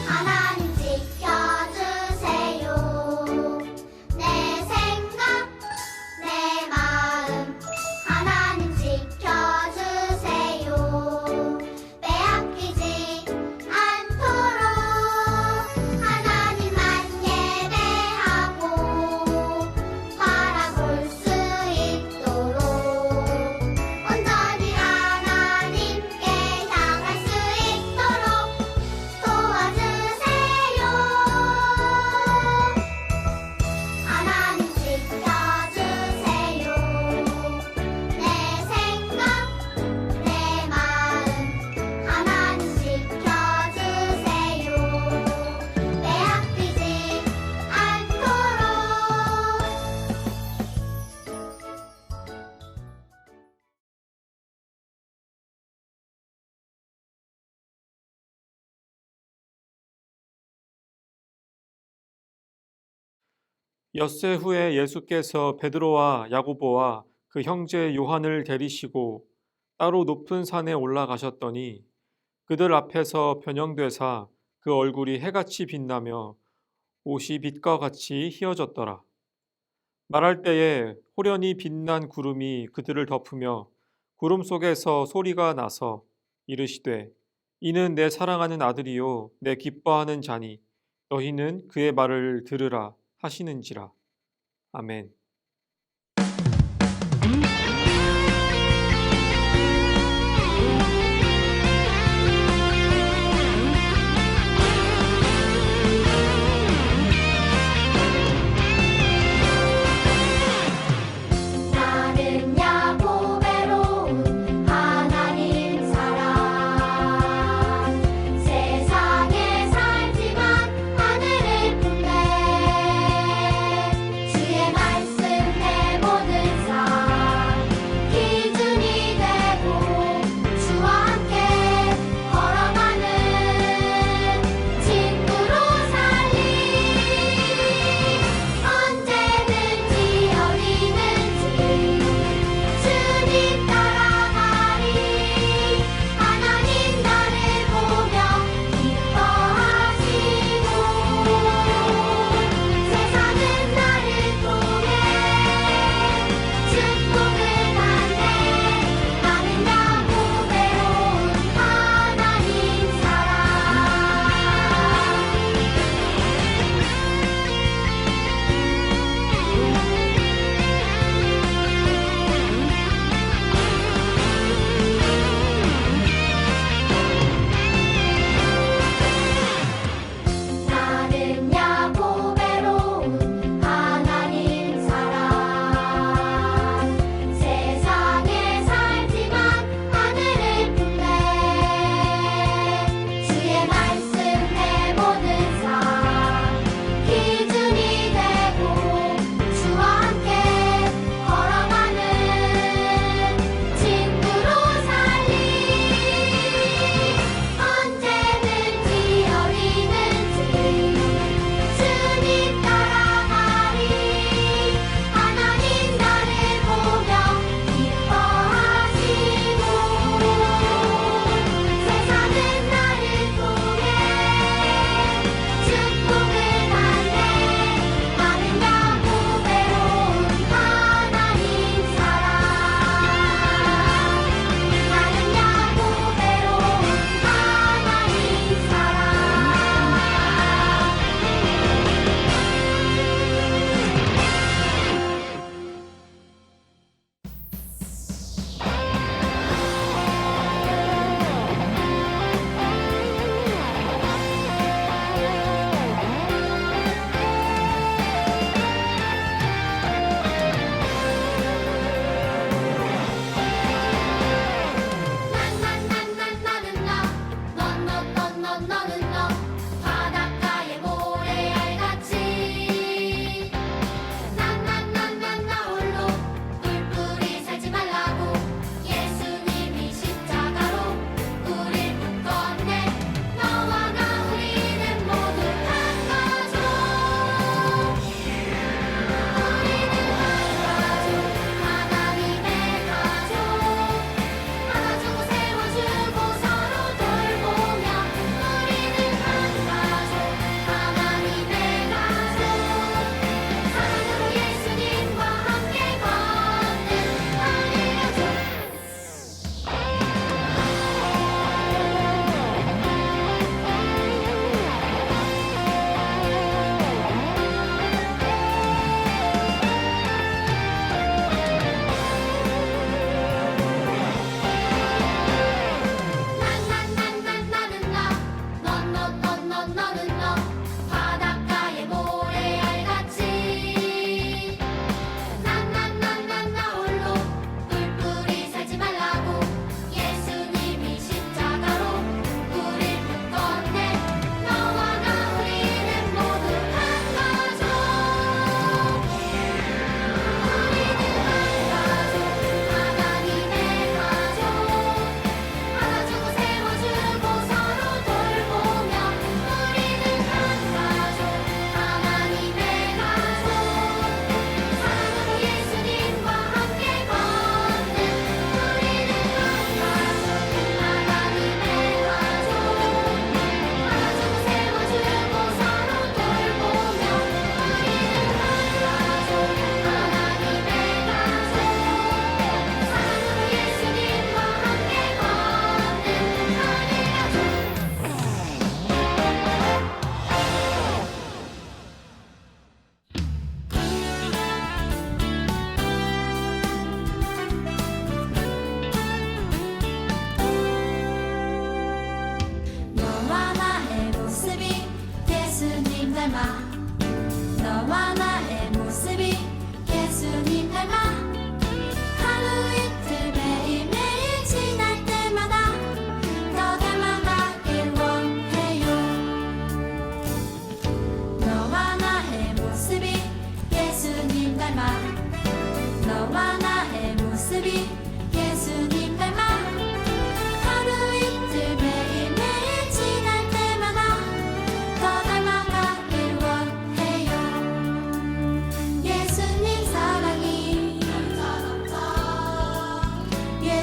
하나님 지켜주세요. 내 생각, 내 마음 하나님 지켜주세요. 빼앗기지 않도록 하나님만 예배하고 바라볼 수 있도록 온전히 하나님께 향할 수 있도록 도와주세요. 하나님 지켜주세요. 내 생각, 내 마음 하나님 지켜주세요. 빼앗기지 않도록. 엿새 후에 예수께서 베드로와 야고보와 그 형제 요한을 데리시고 따로 높은 산에 올라가셨더니 그들 앞에서 변형되사 그 얼굴이 해같이 빛나며 옷이 빛과 같이 희어졌더라. 말할 때에 호련히 빛난 구름이 그들을 덮으며 구름 속에서 소리가 나서 이르시되 이는 내 사랑하는 아들이요 내 기뻐하는 자니 너희는 그의 말을 들으라 하시는지라. 아멘. 나는 야고배로운 하나님 사랑 세상에 살지만 하늘을 품네 주의 말씀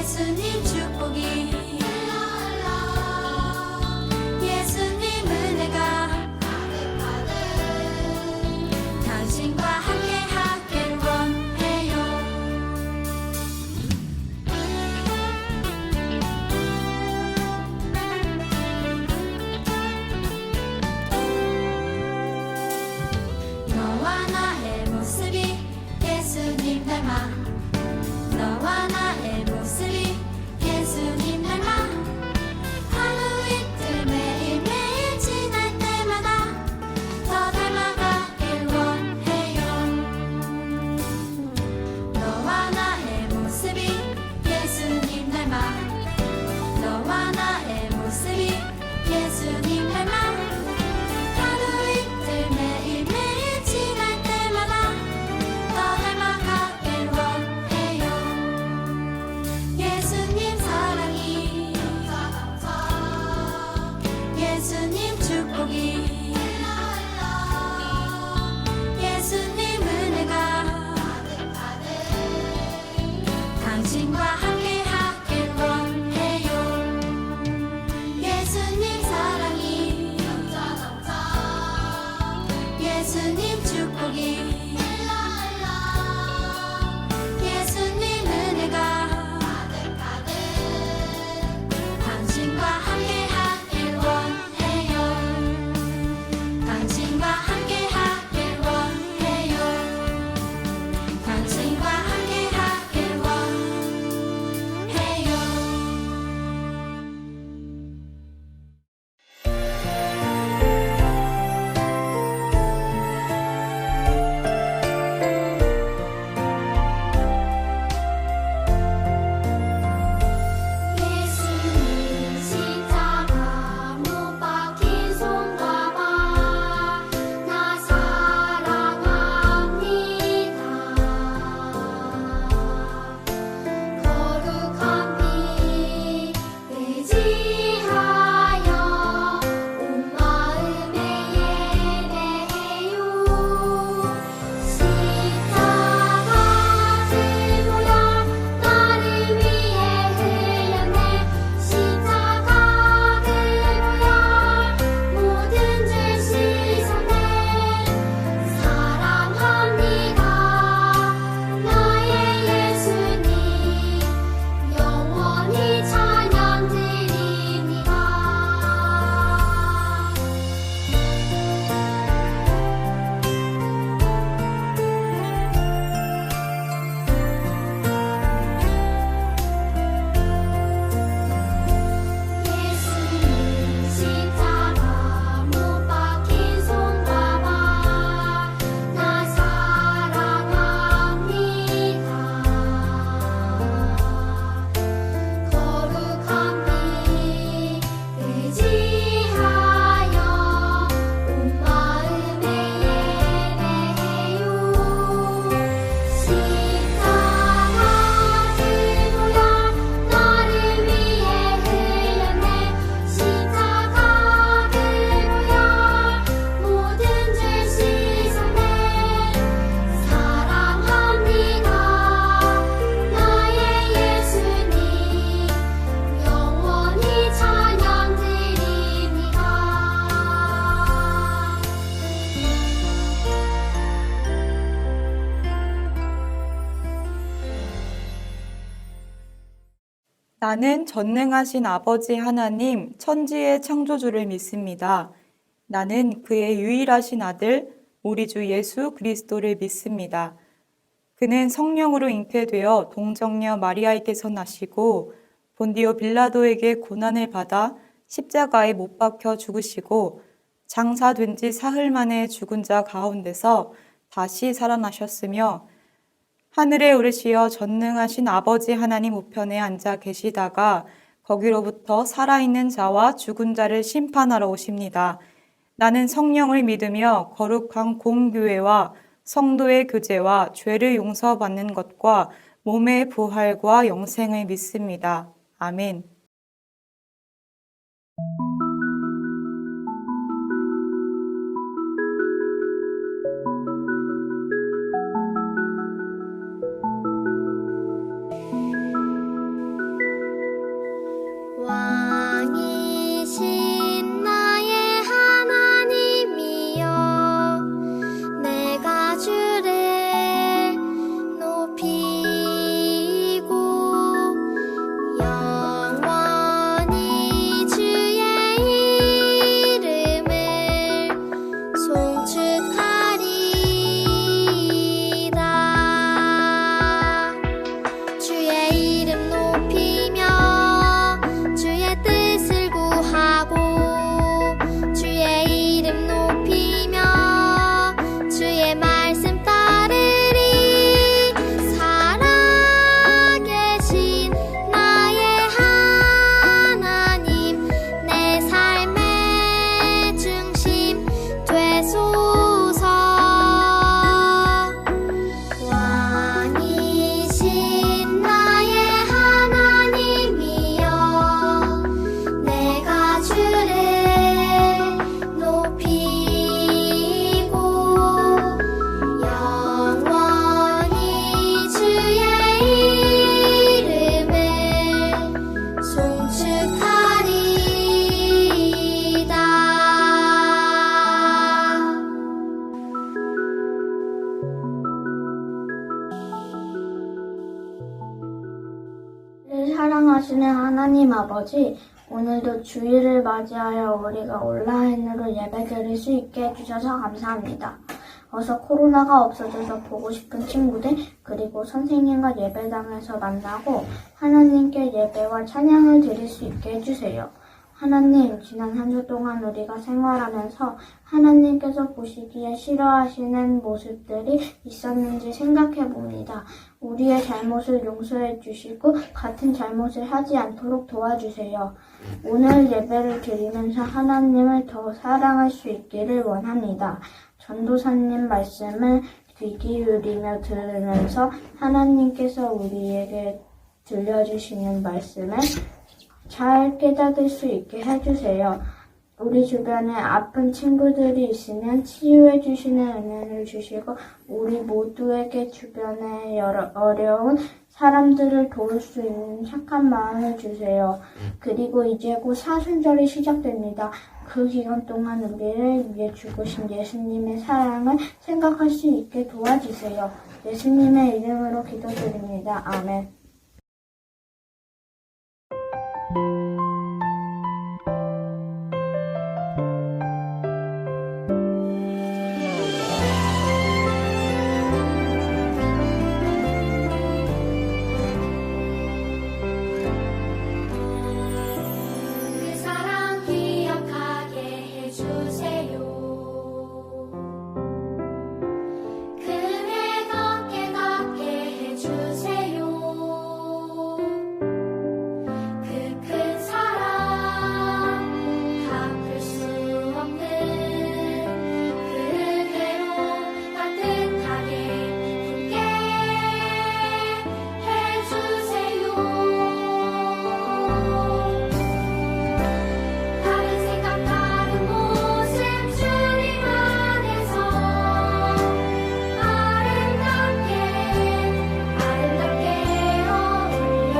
예수님 축복이 예수님 은혜가 당신과 함께하길 원해요. 너와 나의 모습이 예수님 닮아 너와 나의 모습이 예수님 닮아 하루 이틀 매일매일 지날 때마다 더 닮아가길 원해요. 너와 나의 모습이 예수님 닮아 너와 나의 모습이 예수님 닮아 하루 이틀 매일매일 지날 때마다 더 닮아가길 원해요. 예수님 사랑이 예수님 축복이 예수님 은혜가 당신과 함께하길 원해요. 예수님 사랑이 예수님 축복이 예수님 은혜가 당신과 함께하길 원해요. 당신과 함께하길 원해요. 당신과 함께하길 원해요. 예수님 십자가 못 박힌 손과 발 나 사랑합니다. 거룩한 피 의지하여 온 마음에 예배해요. 십자가 들고야 나를 위해 흘렸네. 십자가 들고야 모든 죄 씻었네. 사랑합니다. 나의 예수님 영원히 찬양 드립니다. 예수님 십자가 못 박힌 손과 발 나 사랑합니다. 거룩한 피 의지하여 온 마음에 예배해요. 십자가 들고야 나를 위해 흘렸네. 십자가 들고야 모든 죄 씻었네. 사랑합니다. 나의 예수님 영원히 찬양 드립니다. 나는 전능하신 아버지 하나님, 천지의 창조주를 믿습니다. 나는 그의 유일하신 아들, 우리 주 예수 그리스도를 믿습니다. 그는 성령으로 잉태되어 동정녀 마리아에게서 나시고 본디오 빌라도에게 고난을 받아 십자가에 못 박혀 죽으시고 장사된 지 사흘 만에 죽은 자 가운데서 다시 살아나셨으며 하늘에 오르시어 전능하신 아버지 하나님 우편에 앉아 계시다가 거기로부터 살아있는 자와 죽은 자를 심판하러 오십니다. 나는 성령을 믿으며 거룩한 공교회와 성도의 교제와 죄를 용서받는 것과 몸의 부활과 영생을 믿습니다. 아멘. 우리를 사랑하시는 하나님 아버지, 오늘도 주일을 맞이하여 우리가 온라인으로 예배드릴 수 있게 해주셔서 감사합니다. 어서 코로나가 없어져서 보고 싶은 친구들, 그리고 선생님과 예배당에서 만나고 하나님께 예배와 찬양을 드릴 수 있게 해주세요. 하나님, 지난 한 주 동안 우리가 생활하면서 하나님께서 보시기에 싫어하시는 모습들이 있었는지 생각해 봅니다. 우리의 잘못을 용서해 주시고 같은 잘못을 하지 않도록 도와주세요. 오늘 예배를 드리면서 하나님을 더 사랑할 수 있기를 원합니다. 전도사님 말씀을 귀 기울이며 들으면서 하나님께서 우리에게 들려주시는 말씀을 잘 깨닫을 수 있게 해주세요. 우리 주변에 아픈 친구들이 있으면 치유해 주시는 은혜를 주시고 우리 모두에게 주변에 어려운 사람들을 도울 수 있는 착한 마음을 주세요. 그리고 이제 곧 사순절이 시작됩니다. 그 기간 동안 우리를 위해 죽으신 예수님의 사랑을 생각할 수 있게 도와주세요. 예수님의 이름으로 기도드립니다. 아멘. 그 사랑 기억하게 해주세요. 그대 걷게 해주세요. 그 큰 사랑 갚을 수 없는 그대로 따뜻하게 품게 해주세요. 다른 생각 다른 모습 주님 안에서 아름답게 어울려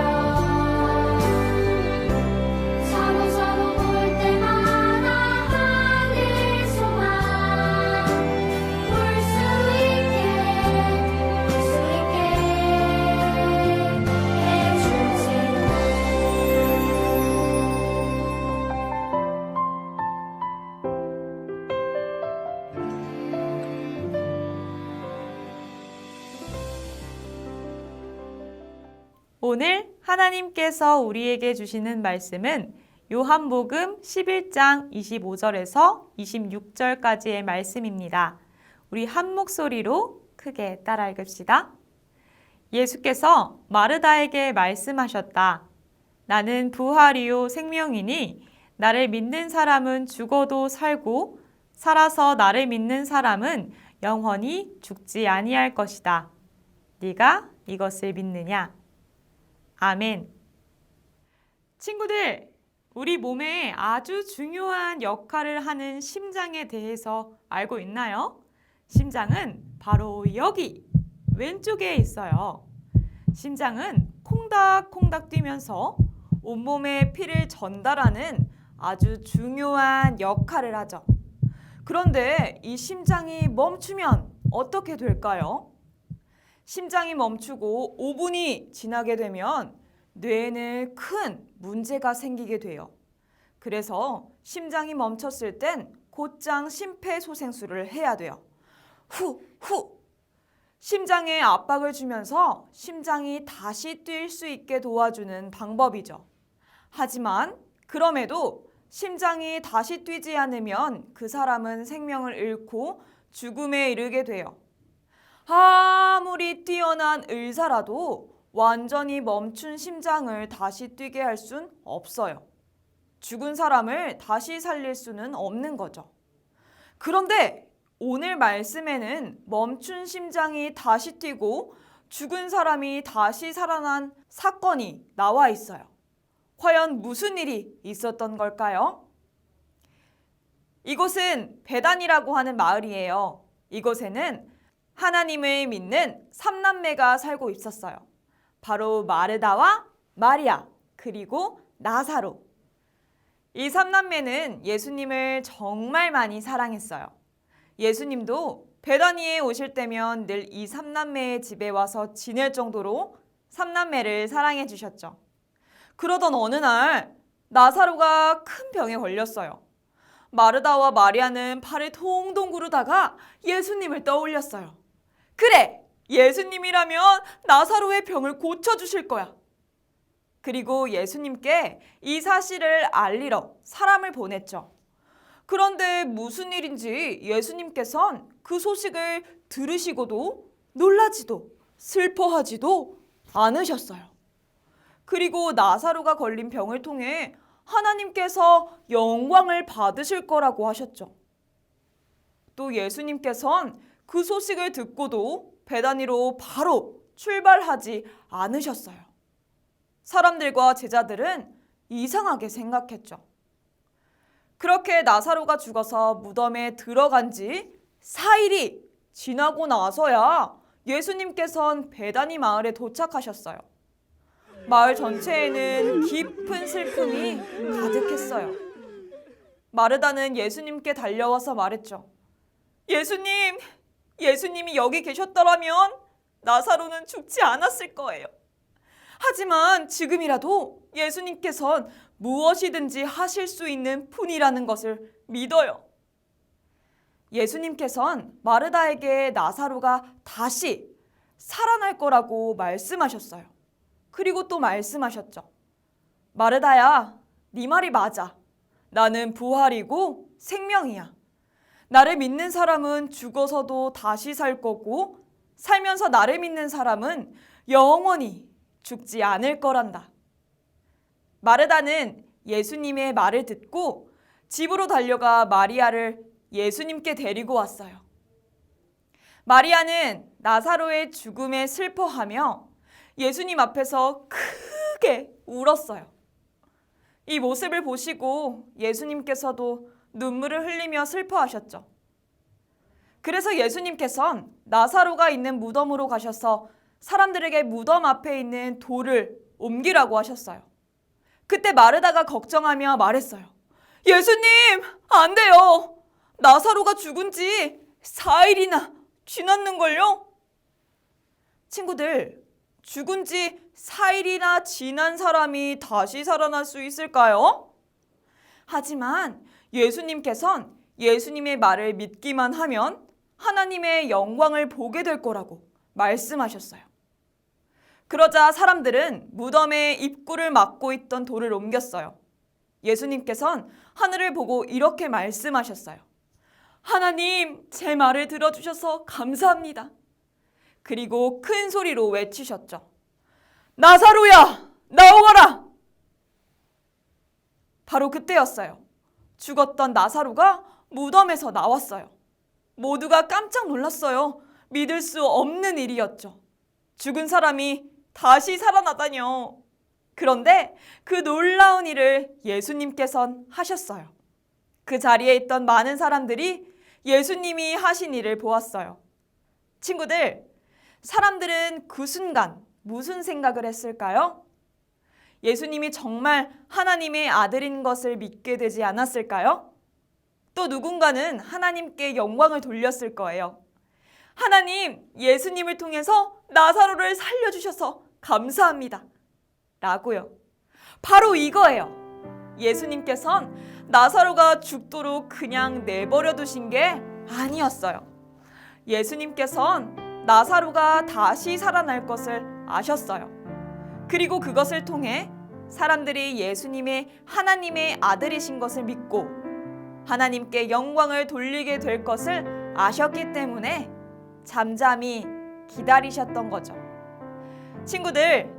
서로 볼 때마다 하늘 소망 볼 수 있게 오늘 하나님께서 우리에게 주시는 말씀은 요한복음 11장 25절에서 26절까지의 말씀입니다. 우리 한 목소리로 크게 따라 읽읍시다. 예수께서 마르다에게 말씀하셨다. 나는 부활이요 생명이니 나를 믿는 사람은 죽어도 살고 살아서 나를 믿는 사람은 영원히 죽지 아니할 것이다. 네가 이것을 믿느냐? 아멘. 친구들, 우리 몸에 아주 중요한 역할을 하는 심장에 대해서 알고 있나요? 심장은 바로 여기 왼쪽에 있어요. 심장은 콩닥콩닥 뛰면서 온몸에 피를 전달하는 아주 중요한 역할을 하죠. 그런데 이 심장이 멈추면 어떻게 될까요? 심장이 멈추고 5분이 지나게 되면 뇌에는 큰 문제가 생기게 돼요. 그래서 심장이 멈췄을 땐 곧장 심폐소생술을 해야 돼요. 후! 심장에 압박을 주면서 심장이 다시 뛸 수 있게 도와주는 방법이죠. 하지만 그럼에도 심장이 다시 뛰지 않으면 그 사람은 생명을 잃고 죽음에 이르게 돼요. 아무리 뛰어난 의사라도 완전히 멈춘 심장을 다시 뛰게 할 순 없어요. 죽은 사람을 다시 살릴 수는 없는 거죠. 그런데 오늘 말씀에는 멈춘 심장이 다시 뛰고 죽은 사람이 다시 살아난 사건이 나와 있어요. 과연 무슨 일이 있었던 걸까요? 이곳은 베단이라고 하는 마을이에요. 이곳에는 하나님을 믿는 3남매가 살고 있었어요. 바로 마르다와 마리아, 그리고 나사로. 이 3남매는 예수님을 정말 많이 사랑했어요. 예수님도 베다니에 오실 때면 늘 이 3남매의 집에 와서 지낼 정도로 3남매를 사랑해 주셨죠. 그러던 어느 날 나사로가 큰 병에 걸렸어요. 마르다와 마리아는 발을 동동 구르다가 예수님을 떠올렸어요. 그래! 예수님이라면 나사로의 병을 고쳐주실 거야. 그리고 예수님께 이 사실을 알리러 사람을 보냈죠. 그런데 무슨 일인지 예수님께선 그 소식을 들으시고도 놀라지도 슬퍼하지도 않으셨어요. 그리고 나사로가 걸린 병을 통해 하나님께서 영광을 받으실 거라고 하셨죠. 또 예수님께선 그 소식을 듣고도 베다니로 바로 출발하지 않으셨어요. 사람들과 제자들은 이상하게 생각했죠. 그렇게 나사로가 죽어서 무덤에 들어간 지 4일이 지나고 나서야 예수님께선 베다니 마을에 도착하셨어요. 마을 전체에는 깊은 슬픔이 가득했어요. 마르다는 예수님께 달려와서 말했죠. 예수님이 여기 계셨더라면 나사로는 죽지 않았을 거예요. 하지만 지금이라도 예수님께선 무엇이든지 하실 수 있는 분이라는 것을 믿어요. 예수님께선 마르다에게 나사로가 다시 살아날 거라고 말씀하셨어요. 그리고 또 말씀하셨죠. 마르다야, 네 말이 맞아. 나는 부활이고 생명이야. 나를 믿는 사람은 죽어서도 다시 살 거고 살면서 나를 믿는 사람은 영원히 죽지 않을 거란다. 마르다는 예수님의 말을 듣고 집으로 달려가 마리아를 예수님께 데리고 왔어요. 마리아는 나사로의 죽음에 슬퍼하며 예수님 앞에서 크게 울었어요. 이 모습을 보시고 예수님께서도 눈물을 흘리며 슬퍼하셨죠. 그래서 예수님께선 나사로가 있는 무덤으로 가셔서 사람들에게 무덤 앞에 있는 돌을 옮기라고 하셨어요. 그때 마르다가 걱정하며 말했어요. 예수님, 안 돼요. 나사로가 죽은 지 4일이나 지났는걸요? 친구들, 죽은 지 4일이나 지난 사람이 다시 살아날 수 있을까요? 하지만 예수님께선 예수님의 말을 믿기만 하면 하나님의 영광을 보게 될 거라고 말씀하셨어요. 그러자 사람들은 무덤의 입구를 막고 있던 돌을 옮겼어요. 예수님께선 하늘을 보고 이렇게 말씀하셨어요. 하나님, 제 말을 들어주셔서 감사합니다. 그리고 큰 소리로 외치셨죠. 나사로야, 나오거라! 바로 그때였어요. 죽었던 나사로가 무덤에서 나왔어요. 모두가 깜짝 놀랐어요. 믿을 수 없는 일이었죠. 죽은 사람이 다시 살아나다뇨. 그런데 그 놀라운 일을 예수님께선 하셨어요. 그 자리에 있던 많은 사람들이 예수님이 하신 일을 보았어요. 친구들, 사람들은 그 순간 무슨 생각을 했을까요? 예수님이 정말 하나님의 아들인 것을 믿게 되지 않았을까요? 또 누군가는 하나님께 영광을 돌렸을 거예요. 하나님, 예수님을 통해서 나사로를 살려주셔서 감사합니다. 라고요. 바로 이거예요. 예수님께선 나사로가 죽도록 그냥 내버려 두신 게 아니었어요. 예수님께선 나사로가 다시 살아날 것을 아셨어요. 그리고 그것을 통해 사람들이 예수님의 하나님의 아들이신 것을 믿고 하나님께 영광을 돌리게 될 것을 아셨기 때문에 잠잠히 기다리셨던 거죠. 친구들,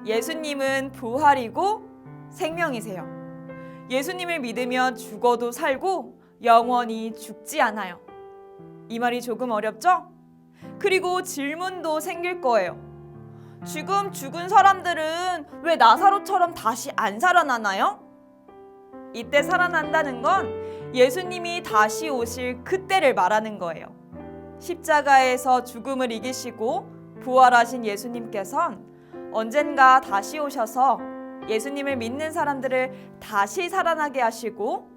예수님은 부활이고 생명이세요. 예수님을 믿으면 죽어도 살고 영원히 죽지 않아요. 이 말이 조금 어렵죠? 그리고 질문도 생길 거예요. 지금 죽은 사람들은 왜 나사로처럼 다시 안 살아나나요? 이때 살아난다는 건 예수님이 다시 오실 그때를 말하는 거예요. 십자가에서 죽음을 이기시고 부활하신 예수님께선 언젠가 다시 오셔서 예수님을 믿는 사람들을 다시 살아나게 하시고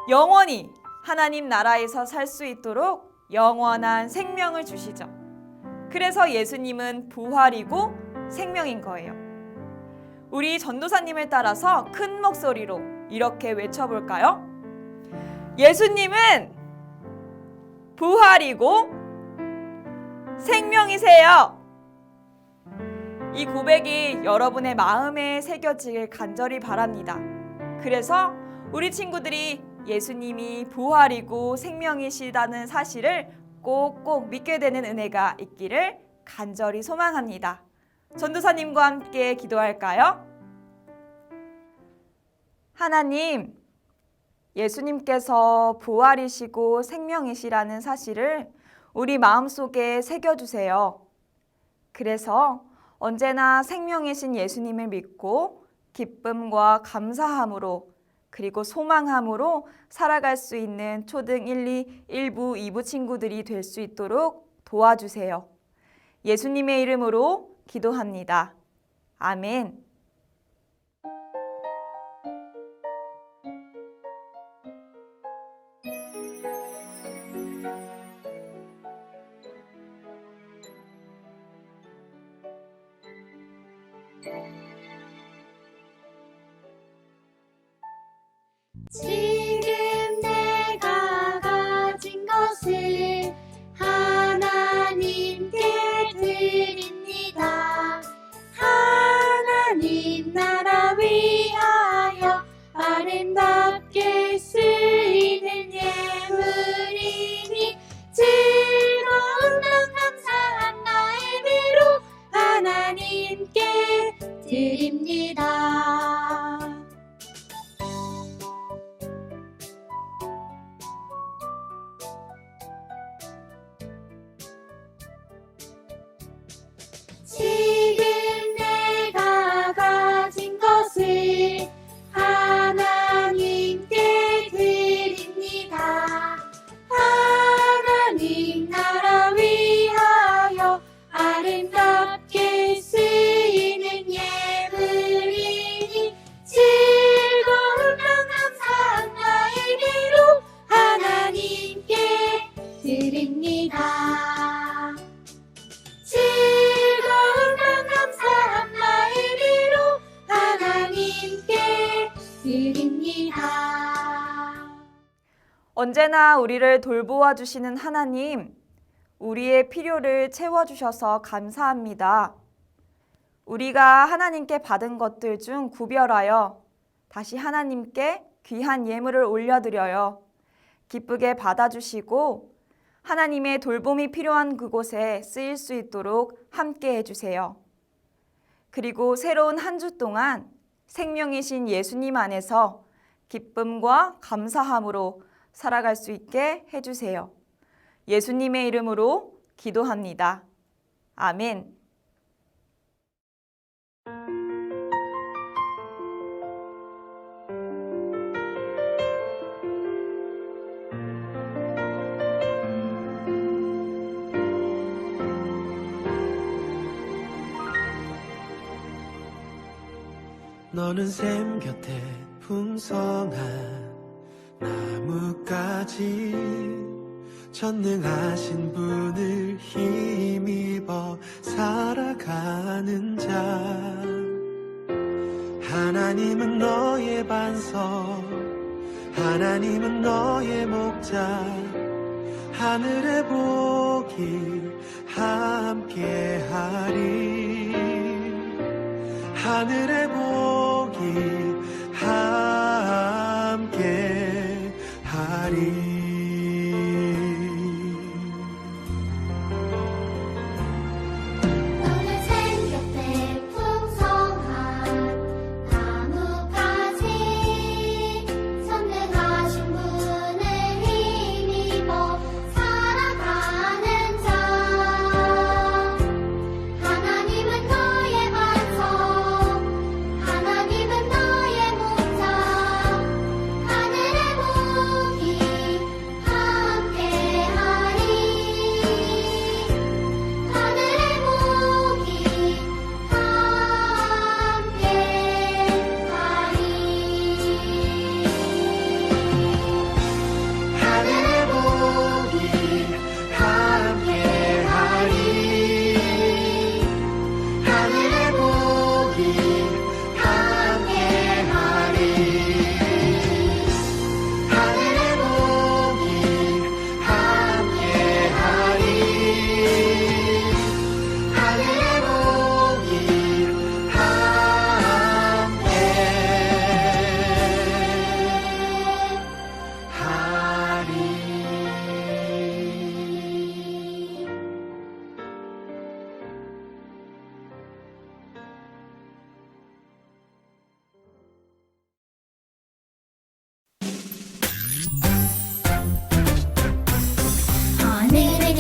영원히 하나님 나라에서 살 수 있도록 영원한 생명을 주시죠. 그래서 예수님은 부활이고 생명인 거예요. 우리 전도사님을 따라서 큰 목소리로 이렇게 외쳐볼까요? 예수님은 부활이고 생명이세요. 이 고백이 여러분의 마음에 새겨지길 간절히 바랍니다. 그래서 우리 친구들이 예수님이 부활이고 생명이시다는 사실을 꼭꼭 믿게 되는 은혜가 있기를 간절히 소망합니다. 전도사님과 함께 기도할까요? 하나님, 예수님께서 부활이시고 생명이시라는 사실을 우리 마음속에 새겨주세요. 그래서 언제나 생명이신 예수님을 믿고 기쁨과 감사함으로 그리고 소망함으로 살아갈 수 있는 초등 1, 2, 1부, 2부 친구들이 될 수 있도록 도와주세요. 예수님의 이름으로 기도합니다. 아멘. 지금 내가 가진 것을 하나님께 드립니다. 하나님 나라 위하여 아름답게 쓰이는 예물이니 즐거운 맘 감사한 마음으로 하나님께 드립니다. 지금 내가 가진 것을 하나님께 드립니다. 하나님 나라 위하여 아름답게 쓰이는 예물이니 즐거운 맘 감사한 마음으로 하나님께 드립니다. 즐거운 맘 감사한 마음으로 하나님께 드립니다. 언제나 우리를 돌보아 주시는 하나님, 우리의 필요를 채워주셔서 감사합니다. 우리가 하나님께 받은 것들 중 구별하여 다시 하나님께 귀한 예물을 올려드려요. 기쁘게 받아주시고 하나님의 돌봄이 필요한 그곳에 쓰일 수 있도록 함께 해주세요. 그리고 새로운 한 주 동안 생명이신 예수님 안에서 기쁨과 감사함으로 살아갈 수 있게 해주세요. 예수님의 이름으로 기도합니다. 아멘. 너는 샘 곁에 풍성한 나뭇가지 전능하신 분을 힘입어 살아가는 자 하나님은 너의 반석 하나님은 너의 목자 하늘의 복이 함께하리 하늘의 복이 함께하리 너는 샘 곁에 풍성한 나뭇가지 선능하신 분을 힘입어 살아가는 자 하나님은 너의 반석 하나님은 너의 목자 하늘의 복이 함께하리 하늘의 복이 함께하리 하늘의 복이 함께하리 하늘의 복이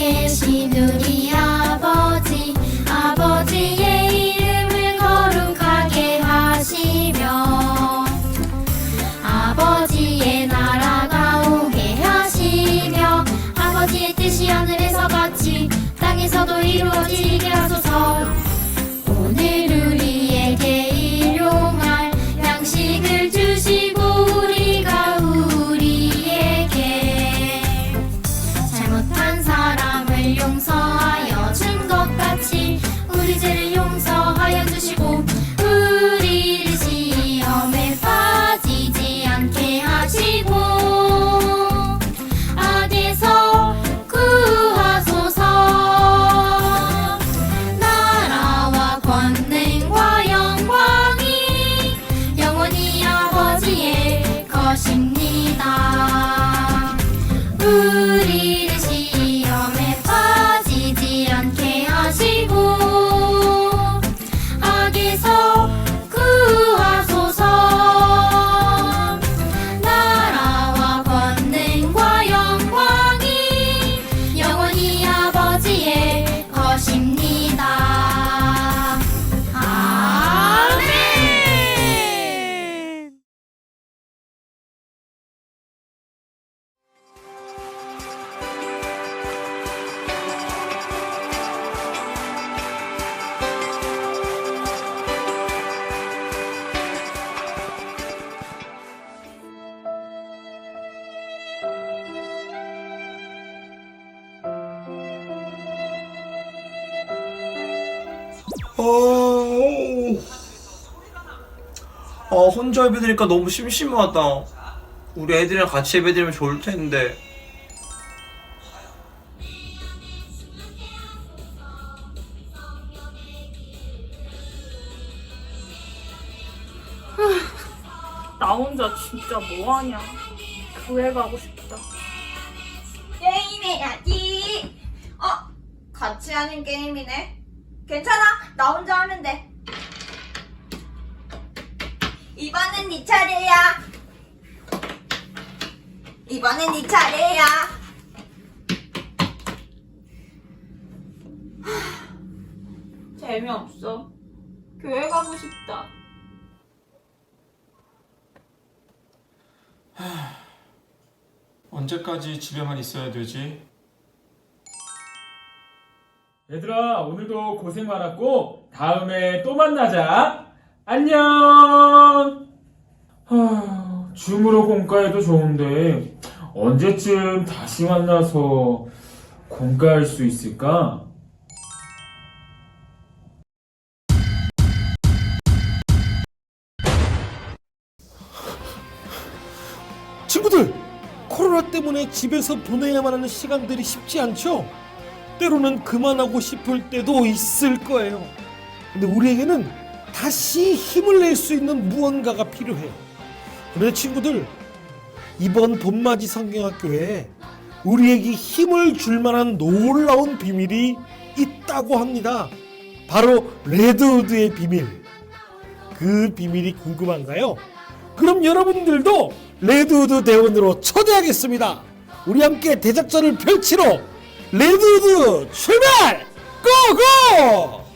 계신 우리 아버지 아버지의 이름을 거룩하게 하시며 아버지의 나라가 오게 하시며 아버지의 뜻이 하늘에서 같이 땅에서도 이루어지게 하소서. 오늘 우리에게 일용할 양식을 주시고 우리가 우리에게 잘못한 사람을 용서하여 준 것 같이 우리 죄를 용서하여 주시고 우리를 시험에 빠지지 않게 하시고 악에서 구하소서. 나라와 권능과 영광이 영원히 아버지의 것입니다. 우리를 시험에 빠지지 않게 하시고 악에서 구하소서. 나라와 권능과 영광이 영원히 아버지의 것입니다. 아멘. 혼자 예배드리니까 너무 심심하다. 우리 애들이랑 같이 예배드리면 좋을 텐데. 나 혼자 진짜 뭐하냐. 교회 가고 싶다. 게임해야지. 같이 하는 게임이네. 괜찮아, 나 혼자 하면 돼. 이번엔 네 차례야. 이번엔 네 차례야. 재미없어. 교회 가고 싶다. 언제까지 집에만 있어야 되지? 얘들아, 오늘도 고생 많았고 다음에 또 만나자. 안녕. 줌으로 공과해도 좋은데 언제쯤 다시 만나서 공과할 수 있을까? 친구들, 코로나 때문에 집에서 보내야만 하는 시간들이 쉽지 않죠? 때로는 그만하고 싶을 때도 있을 거예요. 근데 우리에게는 다시 힘을 낼 수 있는 무언가가 필요해요. 그런데 친구들, 이번 봄맞이 성경학교에 우리에게 힘을 줄 만한 놀라운 비밀이 있다고 합니다. 바로 레드우드의 비밀. 그 비밀이 궁금한가요? 그럼 여러분들도 레드우드 대원으로 초대하겠습니다. 우리 함께 대작전을 펼치러 레드우드 출발! 고고!